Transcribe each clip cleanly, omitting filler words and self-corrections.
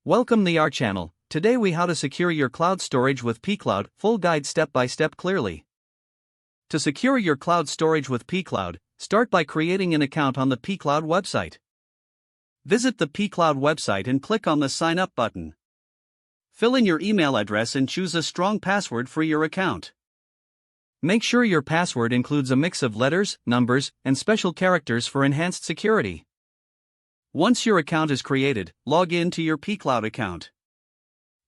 Welcome to our channel. Today we how to secure your cloud storage with pCloud, full guide step by step clearly. To secure your cloud storage with pCloud, start by creating an account on the pCloud website. Visit the pCloud website and click on the sign up button. Fill in your email address and choose a strong password for your account. Make sure your password includes a mix of letters, numbers, and special characters for enhanced security. Once your account is created, log in to your pCloud account.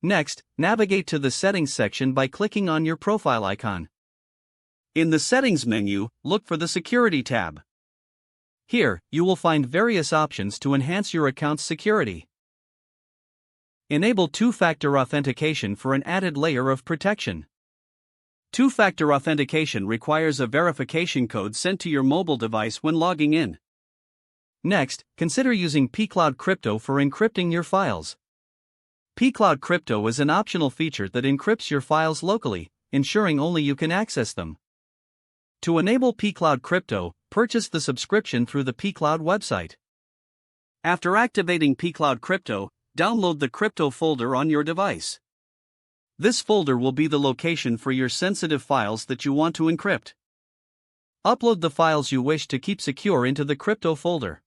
Next, navigate to the Settings section by clicking on your profile icon. In the Settings menu, look for the Security tab. Here, you will find various options to enhance your account's security. Enable two-factor authentication for an added layer of protection. Two-factor authentication requires a verification code sent to your mobile device when logging in. Next, consider using pCloud Crypto for encrypting your files. pCloud Crypto is an optional feature that encrypts your files locally, ensuring only you can access them. To enable pCloud Crypto, purchase the subscription through the pCloud website. After activating pCloud Crypto, download the crypto folder on your device. This folder will be the location for your sensitive files that you want to encrypt. Upload the files you wish to keep secure into the crypto folder.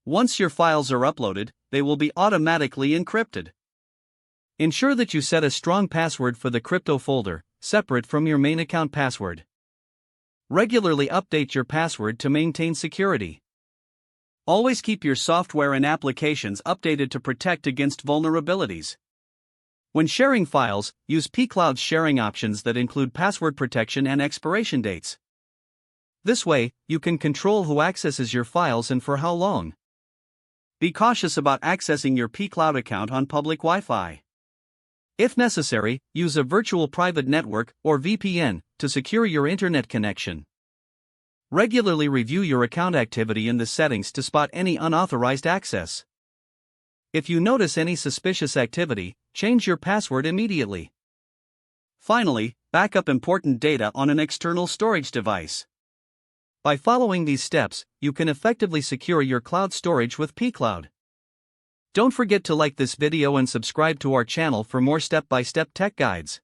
Once your files are uploaded, they will be automatically encrypted. Ensure that you set a strong password for the crypto folder, separate from your main account password. Regularly update your password to maintain security. Always keep your software and applications updated to protect against vulnerabilities. When sharing files, use pCloud's sharing options that include password protection and expiration dates. This way, you can control who accesses your files and for how long. Be cautious about accessing your pCloud account on public Wi-Fi. If necessary, use a virtual private network or VPN to secure your internet connection. Regularly review your account activity in the settings to spot any unauthorized access. If you notice any suspicious activity, change your password immediately. Finally, backup important data on an external storage device. By following these steps, you can effectively secure your cloud storage with pCloud. Don't forget to like this video and subscribe to our channel for more step-by-step tech guides.